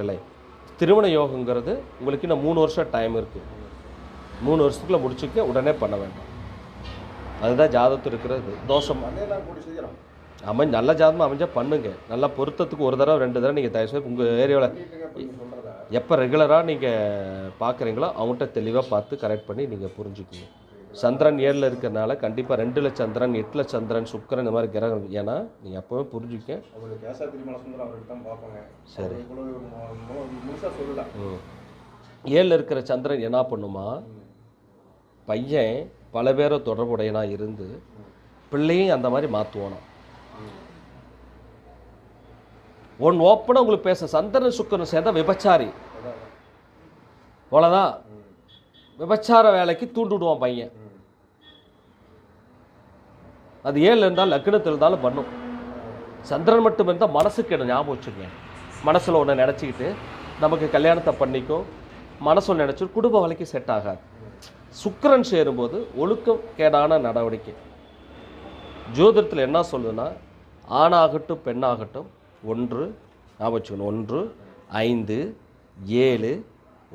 நிலை திருமண யோகங்கிறது உங்களுக்கு இன்னும் 3 வருஷம் டைம் இருக்குது. 3 வருஷத்துக்குள்ள முடிச்சுக்க, உடனே பண்ண வேண்டாம். அதுதான் ஜாதகத்தில் இருக்கிறது தோஷம். நல்ல ஜாதகமாக அமைஞ்சால் பண்ணுங்க. நல்லா பொருத்தத்துக்கு ஒரு தடவை 2 தடவை நீங்கள் தயவுசெய்து உங்கள் ஏரியாவில் எப்போ ரெகுலராக நீங்கள் பார்க்குறீங்களோ அவங்கள்ட்ட தெளிவாக பார்த்து கரெக்ட் பண்ணி நீங்கள் புரிஞ்சுக்கணும். சந்திரன் 7ல் இருக்கிறனால கண்டிப்பாக 2ல் சந்திரன் 8ல் சந்திரன் சுக்கிரன் இந்த மாதிரி கிரகம். ஏன்னா நீங்கள் எப்போவே புரிஞ்சுக்க. சரி, 7ல் இருக்கிற சந்திரன் என்ன பண்ணுமா, பையன் பல பேரை தொடர்புடையனா இருந்து பிள்ளையும் அந்த மாதிரி மாற்றுவானா. ஓப்பனாக உங்களுக்கு பேச சந்திரன் சுக்கிரன் சேர்ந்தா விபச்சாரி, அவ்வளோதான். விபச்சார வேலைக்கு தூண்டுடுவான் பையன். அது 7ல் இருந்தால் லக்னத்தில் இருந்தாலும் பண்ணும். சந்திரன் மட்டும் இருந்தால் மனசுக்கு என்ன ஞாபகம் வச்சுருங்க. மனசில் ஒன்று நினச்சிக்கிட்டு நமக்கு கல்யாணத்தை பண்ணிக்கும் மனசில் நினச்சி குடும்ப வலைக்கு செட் ஆகாது. சுக்கிரன் சேரும்போது ஒழுக்கம் கேடான நடவடிக்கை. ஜோதிடத்தில் என்ன சொல்லுதுன்னா, ஆணாகட்டும் பெண்ணாகட்டும் 1 ஞாபகம் வச்சுக்கணும். 1, 5, 7,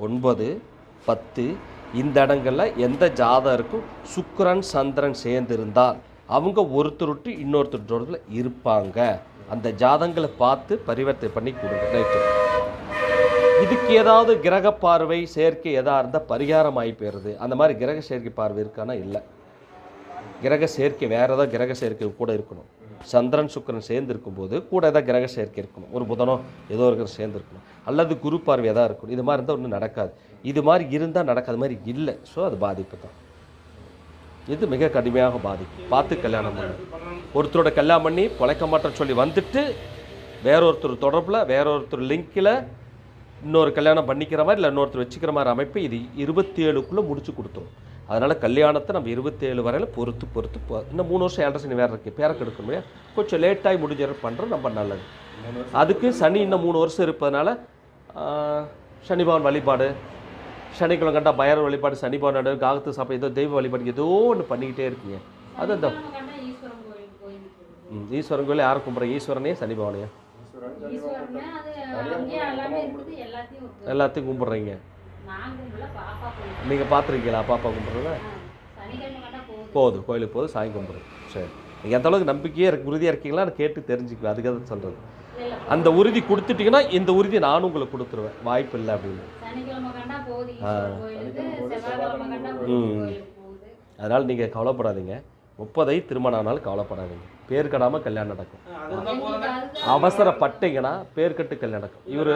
9, 10 இந்த இடங்களில் எந்த ஜாதகருக்கும் சுக்கிரன் சந்திரன் சேர்ந்திருந்தால் அவங்க ஒருத்தருட்டு இன்னொருத்தர் தொடர்பில் இருப்பாங்க. அந்த ஜாதகங்களை பார்த்து பரிவர்த்தனை பண்ணி கொடுங்க. ரைட்டு. இதுக்கு ஏதாவது கிரக பார்வை சேர்க்கை எதாக இருந்தால் பரிகாரம் ஆகி போயிடுது. அந்த மாதிரி கிரக சேர்க்கை பார்வை இருக்கானா? இல்லை. கிரக சேர்க்கை வேறு ஏதாவது கிரக சேர்க்கை கூட இருக்கணும். சந்திரன் சுக்கிரன் சேர்ந்து இருக்கும்போது கூட ஏதாவது கிரக சேர்க்கை இருக்கணும். ஒரு புதனோ ஏதோ இருக்கிற சேர்ந்து இருக்கணும். அல்லது குரு பார்வை எதாவது இருக்கணும். இது மாதிரி இருந்தால் ஒன்றும் நடக்காது. இது மாதிரி இருந்தால் நடக்காத மாதிரி இல்லை. ஸோ அது பாதிப்பு தான். இது மிக கடுமையாக பாதிக்கும். பார்த்து கல்யாணம் பண்ணு. ஒருத்தரோட கல்யாணம் பண்ணி பொழைக்க மாட்டேன்னு சொல்லி வந்துட்டு வேறொருத்தர் தொடர்பில் வேறொருத்தர் லிங்கில் இன்னொரு கல்யாணம் பண்ணிக்கிற மாதிரி இல்லை இன்னொருத்தர் வச்சுக்கிற மாதிரி அமைப்பு இது 27க்குள்ளே முடிச்சு கொடுத்துரும். அதனால் கல்யாணத்தை நம்ம 27 வரையில் பொறுத்து இன்னும் 3 வருஷம் 7.5 சனி வேறு இருக்குது. பேரை கெடுக்க முடியாது. கொஞ்சம் லேட்டாகி முடிஞ்ச பண்ணுறது ரொம்ப நல்லது. அதுக்கு சனி இன்னும் 3 வருஷம் இருப்பதனால சனிபவன் வழிபாடு, சனிக்கிழமை கண்டா பைரவர் வழிபாடு, சனிபவன் நடு காகத்து சாப்பிட ஏதோ தெய்வ வழிபாடு ஏதோ ஒன்று பண்ணிக்கிட்டே இருக்கீங்க. அது அந்த ஈஸ்வரன் கோயில் யாரை கும்பிட்றீங்க? ஈஸ்வரனே சனிபவனையா? எல்லாத்தையும் கும்பிட்றீங்க. நீங்கள் பார்த்துருக்கீங்களா பாப்பா கும்பிட்றத? போதும், கோயிலுக்கு போதும், சாமி கும்பிட்றது. சரி, நீங்கள் எந்த அளவுக்கு நம்பிக்கையே உறுதியாக இருக்கீங்களான்னு கேட்டு தெரிஞ்சுக்குவேன். அதுக்காக தான் சொல்கிறது. அந்த உறுதி கொடுத்துட்டிங்கன்னா இந்த உறுதி நானும் உங்களுக்கு கொடுத்துருவேன். வாய்ப்பு இல்லை அப்படின்னு. அதனால் நீங்கள் கவலைப்படாதீங்க. 30 திருமணம் ஆனாலும் கவலைப்படாதீங்க. பேர் கடாமல் கல்யாணம் நடக்கும். அவசரப்பட்டீங்கன்னா பேர் கட்டு கல்யாணம் நடக்கும். இவர்